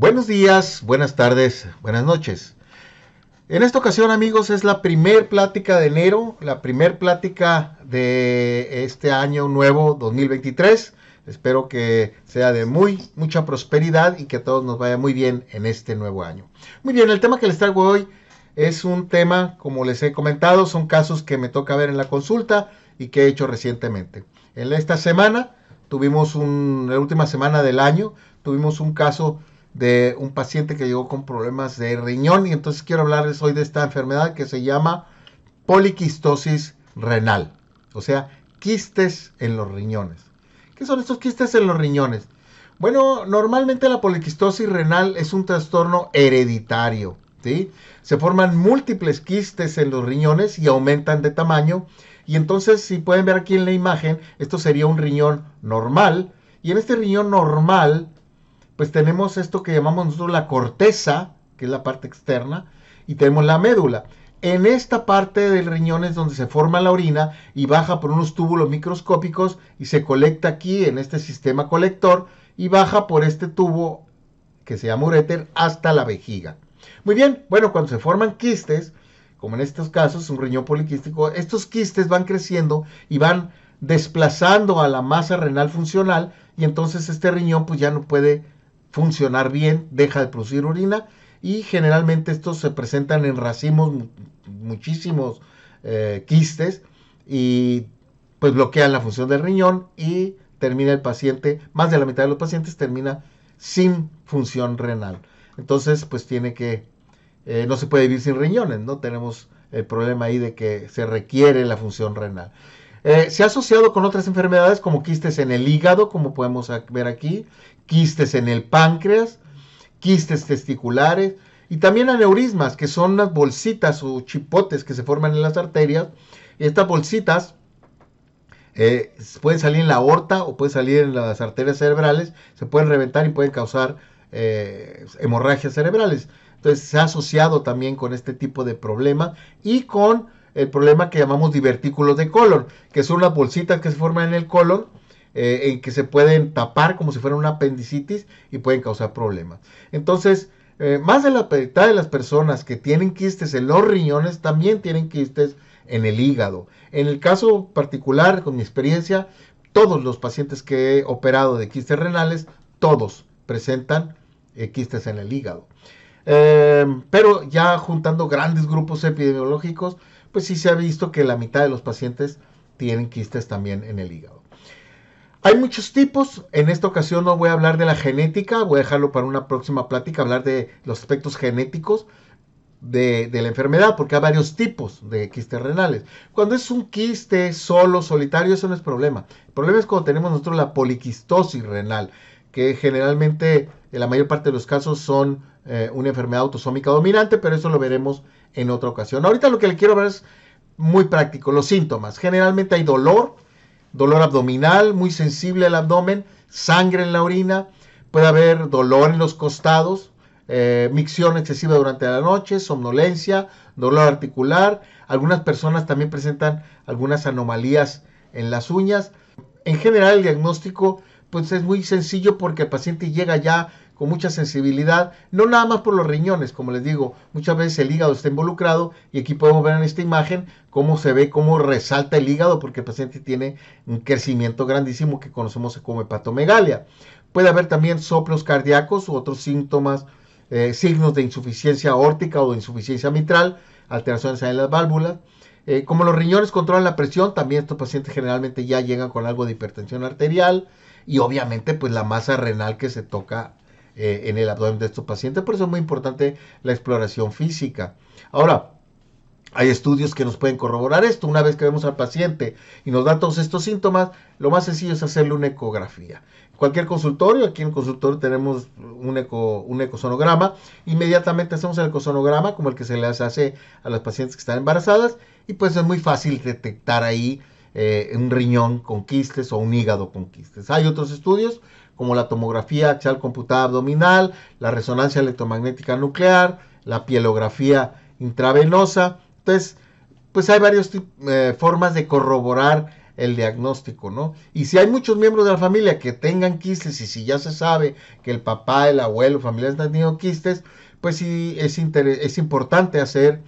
Buenos días, buenas tardes, buenas noches. En esta ocasión, amigos, es la primer plática de enero, la primer plática de este año nuevo 2023. Espero que sea de mucha prosperidad y que a todos nos vaya muy bien en este nuevo año. Muy bien, el tema que les traigo hoy es un tema, como les he comentado, son casos que me toca ver en la consulta y que he hecho recientemente. En esta semana, la última semana del año, tuvimos un caso de un paciente que llegó con problemas de riñón y entonces quiero hablarles hoy de esta enfermedad que se llama poliquistosis renal, o sea, quistes en los riñones. ¿Qué son estos quistes en los riñones? Bueno, normalmente la poliquistosis renal es un trastorno hereditario, ¿sí? Se forman múltiples quistes en los riñones y aumentan de tamaño y entonces, si pueden ver aquí en la imagen, esto sería un riñón normal y en este riñón normal pues tenemos esto que llamamos nosotros la corteza, que es la parte externa, y tenemos la médula. En esta parte del riñón es donde se forma la orina y baja por unos túbulos microscópicos y se colecta aquí en este sistema colector y baja por este tubo que se llama uréter hasta la vejiga. Muy bien, bueno, cuando se forman quistes, como en estos casos, un riñón poliquístico, estos quistes van creciendo y van desplazando a la masa renal funcional y entonces este riñón pues ya no puede funcionar bien, deja de producir orina y generalmente estos se presentan en racimos, muchísimos quistes y pues bloquean la función del riñón y termina el paciente, más de la mitad de los pacientes termina sin función renal. Entonces pues no se puede vivir sin riñones, ¿no? Tenemos el problema ahí de que se requiere la función renal. Se ha asociado con otras enfermedades como quistes en el hígado, como podemos ver aquí, quistes en el páncreas, quistes testiculares y también aneurismas, que son unas bolsitas o chipotes que se forman en las arterias. Y estas bolsitas pueden salir en la aorta o pueden salir en las arterias cerebrales, se pueden reventar y pueden causar hemorragias cerebrales. Entonces se ha asociado también con este tipo de problema y con el problema que llamamos divertículos de colon, que son las bolsitas que se forman en el colon, en que se pueden tapar como si fuera una apendicitis y pueden causar problemas. Entonces, más de la mitad de las personas que tienen quistes en los riñones también tienen quistes en el hígado. En el caso particular, con mi experiencia, todos los pacientes que he operado de quistes renales, todos presentan quistes en el hígado. Pero ya juntando grandes grupos epidemiológicos, pues sí se ha visto que la mitad de los pacientes tienen quistes también en el hígado. Hay muchos tipos, en esta ocasión no voy a hablar de la genética, voy a dejarlo para una próxima plática, hablar de los aspectos genéticos de la enfermedad, porque hay varios tipos de quistes renales. Cuando es un quiste solo, solitario, eso no es problema. El problema es cuando tenemos nosotros la poliquistosis renal, que generalmente en la mayor parte de los casos son una enfermedad autosómica dominante, pero eso lo veremos en otra ocasión. Ahorita lo que le quiero ver es muy práctico, los síntomas. Generalmente hay dolor abdominal, muy sensible al abdomen, sangre en la orina, puede haber dolor en los costados, micción excesiva durante la noche, somnolencia, dolor articular. Algunas personas también presentan algunas anomalías en las uñas. En general el diagnóstico pues es muy sencillo porque el paciente llega ya con mucha sensibilidad, no nada más por los riñones, como les digo, muchas veces el hígado está involucrado y aquí podemos ver en esta imagen cómo se ve, cómo resalta el hígado porque el paciente tiene un crecimiento grandísimo que conocemos como hepatomegalia. Puede haber también soplos cardíacos u otros síntomas, signos de insuficiencia aórtica o de insuficiencia mitral, alteraciones en las válvulas. Como los riñones controlan la presión, también estos pacientes generalmente ya llegan con algo de hipertensión arterial y obviamente pues la masa renal que se toca en el abdomen de estos pacientes. Por eso es muy importante la exploración física. Ahora, hay estudios que nos pueden corroborar esto. Una vez que vemos al paciente y nos da todos estos síntomas, lo más sencillo es hacerle una ecografía. Cualquier consultorio, aquí en el consultorio tenemos un ecosonograma. Inmediatamente hacemos el ecosonograma como el que se les hace a las pacientes que están embarazadas y pues es muy fácil detectar ahí un riñón con quistes o un hígado con quistes. Hay otros estudios como la tomografía axial computada abdominal, la resonancia electromagnética nuclear, la pielografía intravenosa. Entonces, pues hay varias formas de corroborar el diagnóstico, ¿no? Y si hay muchos miembros de la familia que tengan quistes, y si ya se sabe que el papá, el abuelo, familiares han tenido quistes, pues sí es importante hacer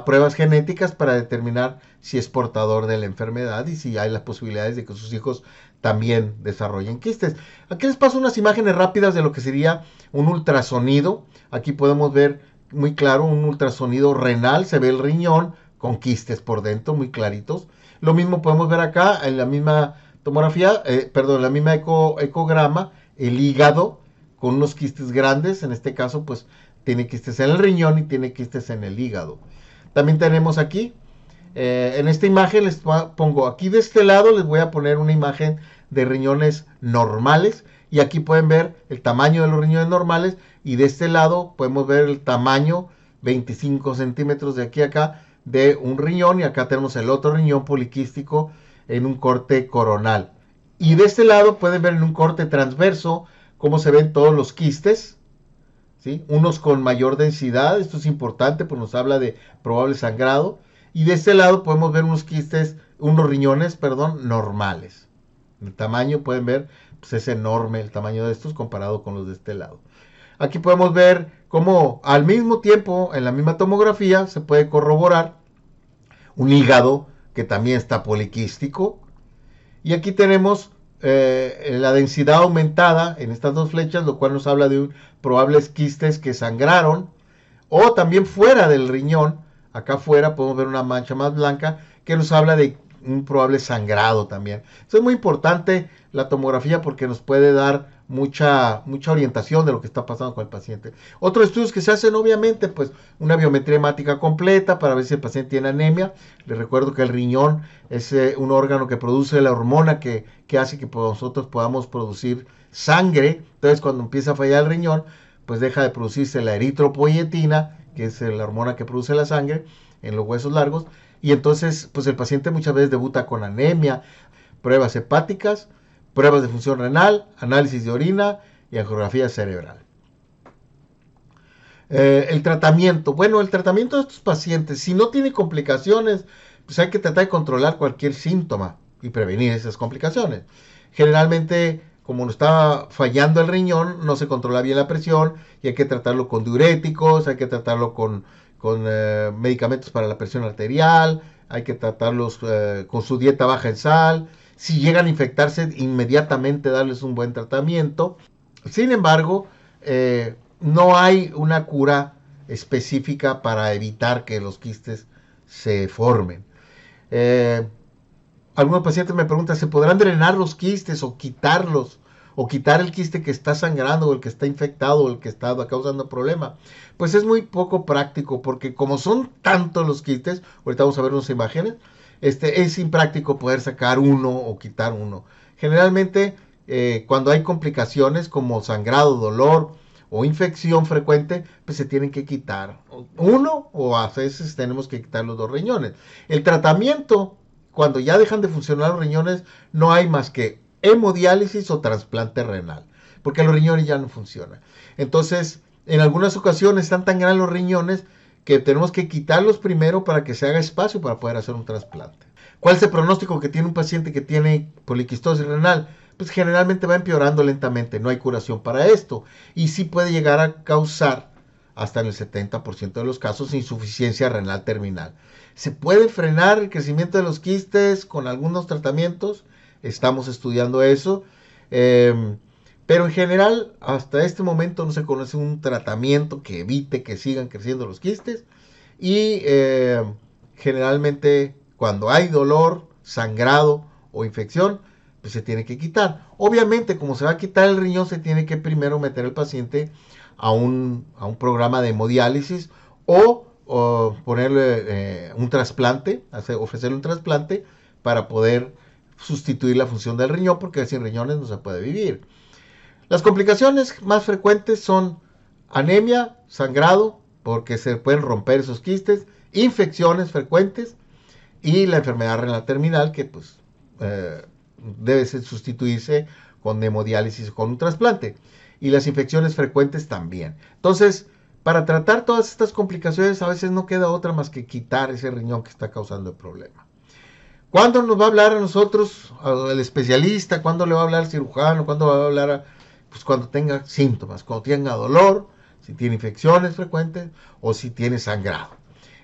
pruebas genéticas para determinar si es portador de la enfermedad y si hay las posibilidades de que sus hijos también desarrollen quistes. Aquí les paso unas imágenes rápidas de lo que sería un ultrasonido. Aquí podemos ver muy claro un ultrasonido renal, se ve el riñón con quistes por dentro, muy claritos. Lo mismo podemos ver acá en la misma tomografía, la misma ecograma, el hígado con unos quistes grandes, en este caso pues tiene quistes en el riñón y tiene quistes en el hígado. También tenemos aquí, en esta imagen les pongo aquí de este lado, les voy a poner una imagen de riñones normales y aquí pueden ver el tamaño de los riñones normales y de este lado podemos ver el tamaño 25 centímetros de aquí a acá de un riñón y acá tenemos el otro riñón poliquístico en un corte coronal. Y de este lado pueden ver en un corte transverso cómo se ven todos los quistes, ¿sí? Unos con mayor densidad, esto es importante pues nos habla de probable sangrado. Y de este lado podemos ver unos riñones, normales. El tamaño pueden ver, pues es enorme el tamaño de estos comparado con los de este lado. Aquí podemos ver cómo al mismo tiempo, en la misma tomografía, se puede corroborar un hígado que también está poliquístico. Y aquí tenemos la densidad aumentada en estas dos flechas, lo cual nos habla de probables quistes que sangraron. O también fuera del riñón, acá afuera podemos ver una mancha más blanca que nos habla de un probable sangrado también. Eso es muy importante la tomografía porque nos puede dar mucha orientación de lo que está pasando con el paciente. Otros estudios que se hacen obviamente pues una biometría hemática completa para ver si el paciente tiene anemia. Les recuerdo que el riñón es un órgano que produce la hormona que hace que nosotros podamos producir sangre. Entonces cuando empieza a fallar el riñón pues deja de producirse la eritropoyetina, que es la hormona que produce la sangre en los huesos largos, y entonces pues el paciente muchas veces debuta con anemia, pruebas hepáticas, pruebas de función renal, análisis de orina y angiografía cerebral. El tratamiento. Bueno, el tratamiento de estos pacientes, si no tiene complicaciones, pues hay que tratar de controlar cualquier síntoma y prevenir esas complicaciones. Generalmente, como nos está fallando el riñón, no se controla bien la presión y hay que tratarlo con diuréticos, hay que tratarlo con medicamentos para la presión arterial, hay que tratarlos con su dieta baja en sal. Si llegan a infectarse, inmediatamente darles un buen tratamiento. Sin embargo, no hay una cura específica para evitar que los quistes se formen. Algunos pacientes me preguntan, ¿se podrán drenar los quistes o quitarlos? O quitar el quiste que está sangrando o el que está infectado o el que está causando problema. Pues es muy poco práctico porque como son tantos los quistes, ahorita vamos a ver unas imágenes, es impráctico poder sacar uno o quitar uno. Generalmente cuando hay complicaciones como sangrado, dolor o infección frecuente, pues se tienen que quitar uno o a veces tenemos que quitar los dos riñones. El tratamiento, cuando ya dejan de funcionar los riñones, no hay más que hemodiálisis o trasplante renal, porque los riñones ya no funcionan. Entonces, en algunas ocasiones están tan grandes los riñones que tenemos que quitarlos primero para que se haga espacio para poder hacer un trasplante. ¿Cuál es el pronóstico que tiene un paciente que tiene poliquistosis renal? Pues generalmente va empeorando lentamente, no hay curación para esto y sí puede llegar a causar hasta en el 70% de los casos insuficiencia renal terminal. ¿Se puede frenar el crecimiento de los quistes con algunos tratamientos? Estamos estudiando eso, pero en general hasta este momento no se conoce un tratamiento que evite que sigan creciendo los quistes y generalmente cuando hay dolor, sangrado o infección, pues se tiene que quitar. Obviamente como se va a quitar el riñón se tiene que primero meter al paciente a un programa de hemodiálisis o ponerle un trasplante, ofrecerle un trasplante para poder sustituir la función del riñón porque sin riñones no se puede vivir. Las complicaciones más frecuentes son anemia, sangrado, porque se pueden romper esos quistes, infecciones frecuentes y la enfermedad renal terminal que pues debe sustituirse con hemodiálisis o con un trasplante. Y las infecciones frecuentes también. Entonces, para tratar todas estas complicaciones a veces no queda otra más que quitar ese riñón que está causando el problema. ¿Cuándo nos va a hablar a nosotros, al especialista? ¿Cuándo le va a hablar al cirujano? ¿Cuándo va a hablar pues cuando tenga síntomas, cuando tenga dolor, si tiene infecciones frecuentes o si tiene sangrado?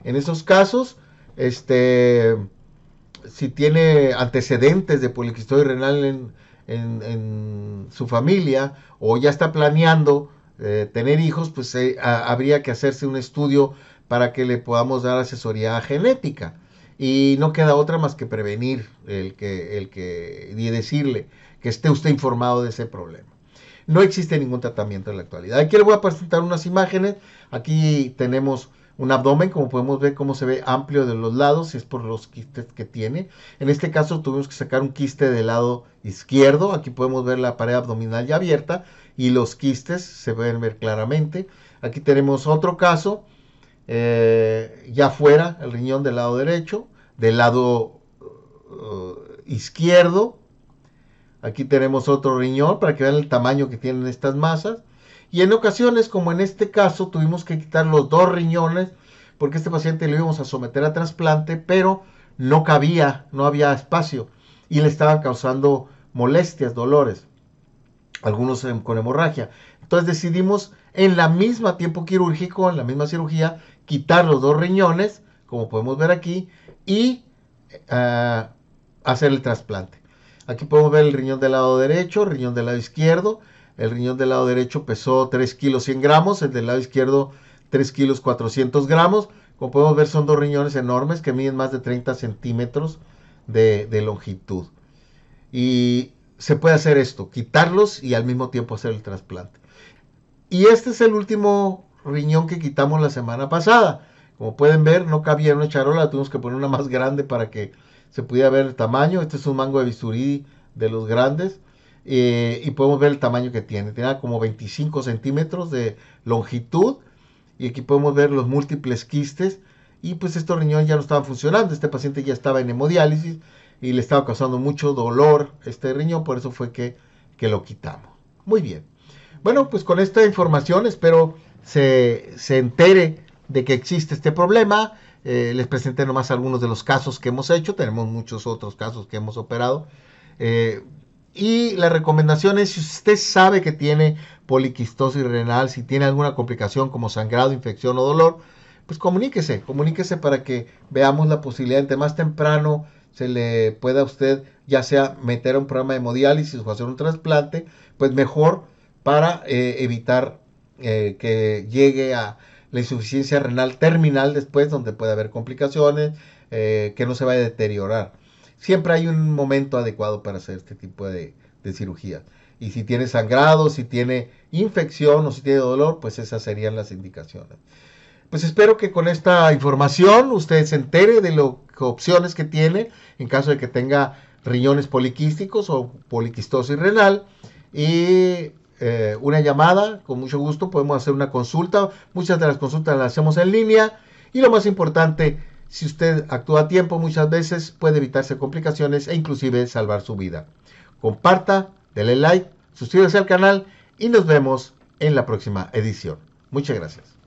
En esos casos, si tiene antecedentes de poliquistosis renal en su familia o ya está planeando tener hijos, pues habría que hacerse un estudio para que le podamos dar asesoría genética. Y no queda otra más que prevenir y decirle que esté usted informado de ese problema. No existe ningún tratamiento en la actualidad. Aquí le voy a presentar unas imágenes. Aquí tenemos un abdomen, como podemos ver cómo se ve amplio de los lados, y es por los quistes que tiene. En este caso tuvimos que sacar un quiste del lado izquierdo. Aquí podemos ver la pared abdominal ya abierta y los quistes se pueden ver claramente. Aquí tenemos otro caso, ya fuera el riñón del lado derecho, del lado izquierdo. Aquí tenemos otro riñón para que vean el tamaño que tienen estas masas. Y en ocasiones, como en este caso, tuvimos que quitar los dos riñones porque este paciente lo íbamos a someter a trasplante, pero no cabía, no había espacio y le estaban causando molestias, dolores, algunos con hemorragia. Entonces decidimos en la misma tiempo quirúrgico, en la misma cirugía, quitar los dos riñones, como podemos ver aquí, y hacer el trasplante. Aquí podemos ver el riñón del lado derecho, el riñón del lado izquierdo. El riñón del lado derecho pesó 3 kilos 100 gramos, el del lado izquierdo 3 kilos 400 gramos. Como podemos ver, son dos riñones enormes que miden más de 30 centímetros de longitud. Y se puede hacer esto, quitarlos y al mismo tiempo hacer el trasplante. Y este es el último riñón que quitamos la semana pasada. Como pueden ver, no cabía en una charola, tuvimos que poner una más grande para que se pudiera ver el tamaño. Este es un mango de bisturí de los grandes. Y podemos ver el tamaño que tiene. Tenía como 25 centímetros de longitud. Y aquí podemos ver los múltiples quistes. Y pues estos riñones ya no estaban funcionando. Este paciente ya estaba en hemodiálisis y le estaba causando mucho dolor este riñón. Por eso fue que lo quitamos. Muy bien. Bueno, pues con esta información espero se entere de que existe este problema. Les presenté nomás algunos de los casos que hemos hecho. Tenemos muchos otros casos que hemos operado. Y la recomendación es, si usted sabe que tiene poliquistosis renal, si tiene alguna complicación como sangrado, infección o dolor, pues comuníquese para que veamos la posibilidad, entre más temprano se le pueda a usted ya sea meter a un programa de hemodiálisis o hacer un trasplante, pues mejor para evitar que llegue a la insuficiencia renal terminal después, donde puede haber complicaciones, que no se vaya a deteriorar. Siempre hay un momento adecuado para hacer este tipo de cirugía. Y si tiene sangrado, si tiene infección o si tiene dolor, pues esas serían las indicaciones. Pues espero que con esta información usted se entere de las opciones que tiene en caso de que tenga riñones poliquísticos o poliquistosis renal. Y una llamada, con mucho gusto podemos hacer una consulta. Muchas de las consultas las hacemos en línea. Y lo más importante, si usted actúa a tiempo, muchas veces puede evitarse complicaciones e inclusive salvar su vida. Comparta, dele like, suscríbase al canal y nos vemos en la próxima edición. Muchas gracias.